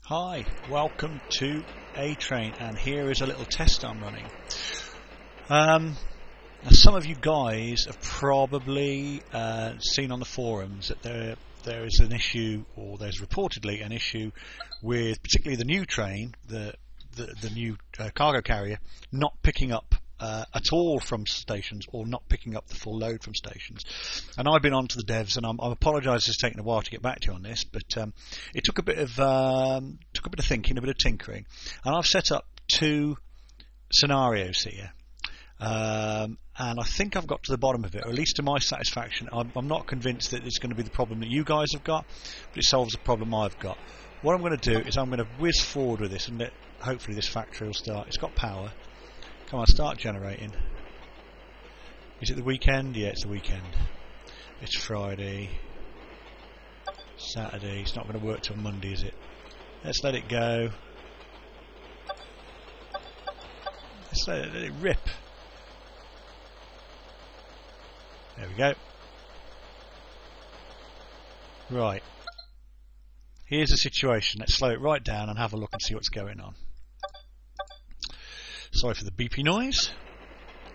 Hi, welcome to A-Train, and here is a little test I'm running. Now some of you guys have probably seen on the forums that there is an issue, or there's reportedly an issue with particularly the new train, the new cargo carrier, not picking up at all from stations, or not picking up the full load from stations. And I've been on to the devs, and I apologise it's taken a while to get back to you on this, but it took a bit of thinking, a bit of tinkering, and I've set up two scenarios here. And I think I've got to the bottom of it, or at least to my satisfaction. I'm not convinced that it's going to be the problem that you guys have got, but it solves the problem I've got. What I'm going to do is I'm going to whiz forward with this, and hopefully this factory will start. It's got power. Come on, start generating. Is it the weekend? Yeah, it's the weekend. It's Friday, Saturday. It's not going to work till Monday, is it? Let's let it go. Let's let it rip. There we go. Right. Here's the situation. Let's slow it right down and have a look and see what's going on. Sorry for the beepy noise.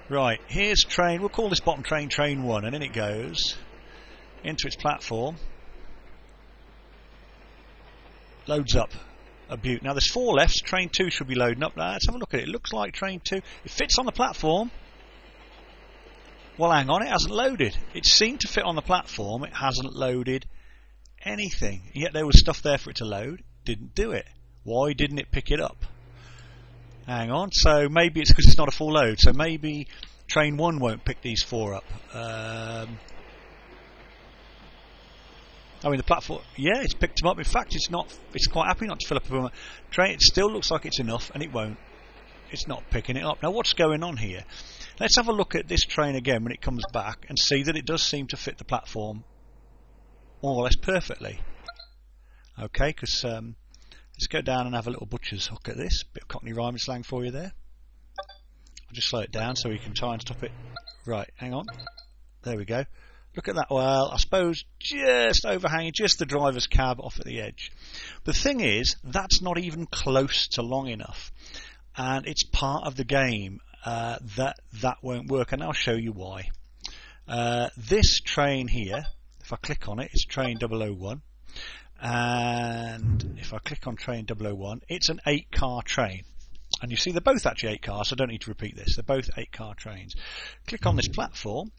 Right, here's train. We'll call this bottom train train 1, and in it goes into its platform. Loads up a butte. Now there's 4 left. Train 2 should be loading up. Now let's have a look at it. It looks like train 2. It fits on the platform. Well, hang on, it hasn't loaded. It seemed to fit on the platform. It hasn't loaded anything. Yet there was stuff there for it to load. Didn't do it. Why didn't it pick it up? Hang on, so maybe it's because it's not a full load. So maybe train 1 won't pick these 4 up. I mean, the platform, yeah, it's picked them up. In fact, it's quite happy not to fill up a train. It still looks like it's enough, and it won't. It's not picking it up. Now, what's going on here? Let's have a look at this train again when it comes back and see that it does seem to fit the platform more or less perfectly. Okay, because let's go down and have a little butcher's hook at this. Bit of Cockney rhyming slang for you there. I'll just slow it down so we can try and stop it. Right, hang on. There we go. Look at that. Well, I suppose just overhanging, just the driver's cab off at the edge. The thing is, that's not even close to long enough. And it's part of the game that won't work, and I'll show you why. This train here, if I click on it, it's train 001, and if I click on train 001, it's an 8-car train, and you see they're both actually 8 cars, so I don't need to repeat this. They're both 8-car trains. Click on this platform,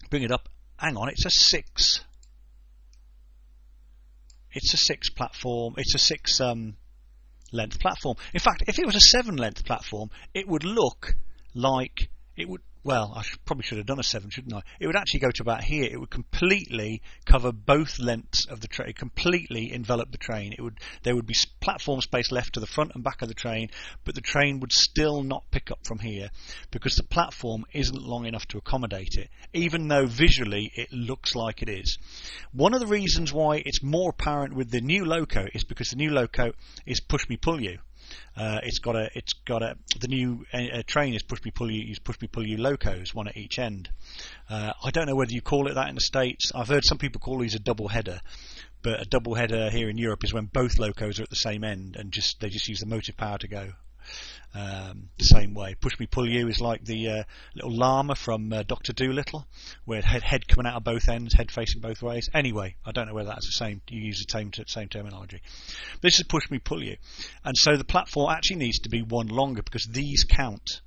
bring it up. Hang on, it's a 6. It's a 6 platform. It's a 6 length platform. In fact, if it was a 7 length platform, it would look like it would. Well, I probably should have done a 7, shouldn't I? It would actually go to about here. It would completely cover both lengths of the train, completely envelop the train. There would be platform space left to the front and back of the train, but the train would still not pick up from here because the platform isn't long enough to accommodate it, even though visually it looks like it is. One of the reasons why it's more apparent with the new loco is because the new loco is push me pull you. The new train is push me pull you locos, one at each end. I don't know whether you call it that in the States. I've heard some people call these a double header, but a double header here in Europe is when both locos are at the same end and they just use the motive power to go the same way. Push me pull you is like the little llama from Dr. Dolittle, where head coming out of both ends, head facing both ways. Anyway, I don't know whether that's the same. You use the same terminology. This is push me pull you, and so the platform actually needs to be 1 longer because these count.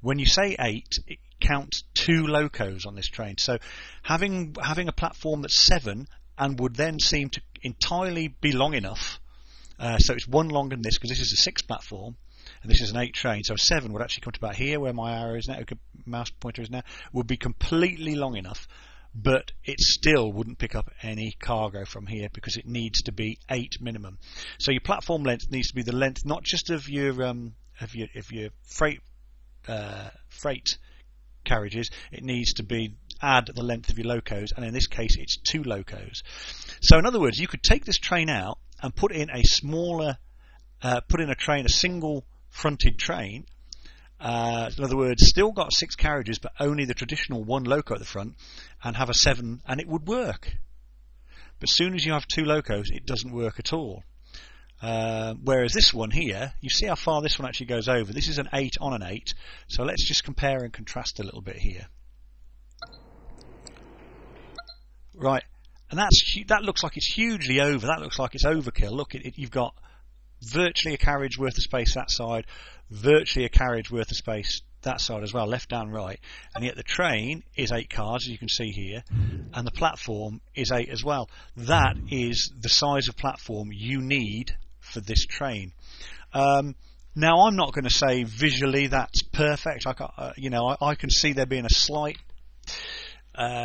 When you say 8, it counts 2 locos on this train. So having a platform that's 7 and would then seem to entirely be long enough. So it's 1 longer than this because this is a 6 platform. And this is an 8 train, so a 7 would actually come to about here where my arrow is now, mouse pointer is now, would be completely long enough, but it still wouldn't pick up any cargo from here because it needs to be 8 minimum. So your platform length needs to be the length not just of your freight carriages. It needs to be add the length of your locos, and in this case it's 2 locos. So in other words, you could take this train out and put in a smaller, a single fronted train. In other words, still got 6 carriages, but only the traditional 1 loco at the front, and have a 7, and it would work. But as soon as you have 2 locos, it doesn't work at all. Whereas this one here, you see how far this one actually goes over. This is an 8 on an 8. So let's just compare and contrast a little bit here. Right, and that looks like it's hugely over. That looks like it's overkill. Look, you've got virtually a carriage worth of space that side, virtually a carriage worth of space that side as well, left and right, and yet the train is 8 cars, as you can see here, and the platform is 8 as well. That is the size of platform you need for this train. Now, I'm not going to say visually that's perfect. I can see there being a slight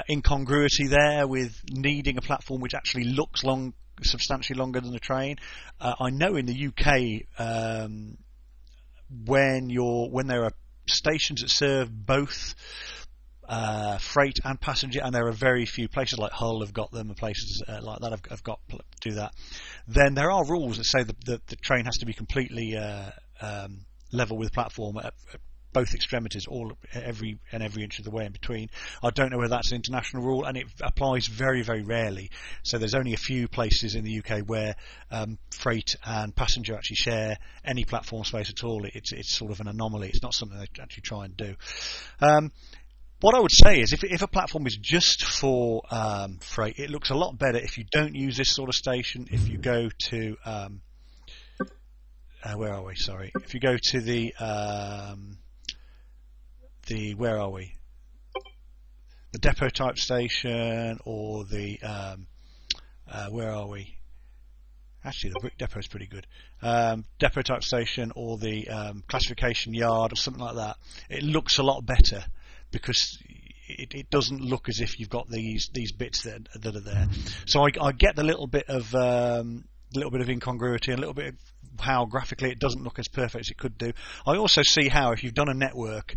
incongruity there with needing a platform which actually looks substantially longer than the train. I know in the UK, when there are stations that serve both freight and passenger, and there are very few places like Hull have got them, and places like that have got do that, then there are rules that say the train has to be completely level with the platform at both extremities, every inch of the way in between. I don't know whether that's an international rule, and it applies very, very rarely. So there's only a few places in the UK where freight and passenger actually share any platform space at all. It's sort of an anomaly. It's not something they actually try and do. What I would say is, if a platform is just for freight, it looks a lot better if you don't use this sort of station. If you go to where are we? Sorry. If you go to the where are we? The depot type station, or the where are we? Actually, the brick depot is pretty good. Depot type station, or the classification yard, or something like that. It looks a lot better because it doesn't look as if you've got these bits that are there. So I get the little bit of incongruity, and a little bit of how graphically it doesn't look as perfect as it could do. I also see how, if you've done a network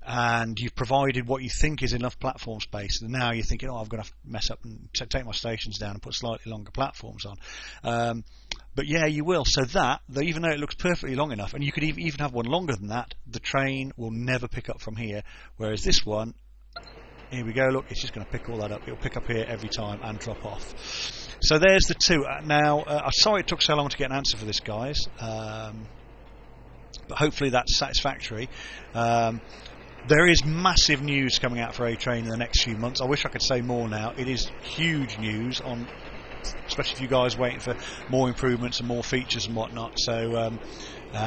and you've provided what you think is enough platform space, and now you're thinking, I'm going to mess up and take my stations down and put slightly longer platforms on. But yeah, you will. So that, even though it looks perfectly long enough, and you could even have one longer than that, the train will never pick up from here. Whereas this one, here we go, look, it's just going to pick all that up. It'll pick up here every time and drop off. So there's the two. Now, I'm sorry it took so long to get an answer for this, guys. But hopefully that's satisfactory. There is massive news coming out for A-Train in the next few months. I wish I could say more now. It is huge news, especially if you guys are waiting for more improvements and more features and whatnot. So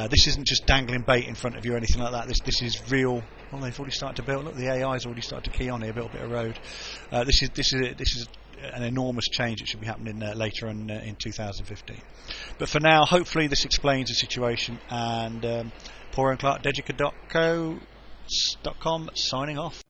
this isn't just dangling bait in front of you or anything like that. This is real. Well, they've already started to build. Look, the AI's already started to key on here, build a bit of road. This is an enormous change that should be happening later on in 2015. But for now, hopefully this explains the situation. And Paul and Clark, Degica.com, signing off.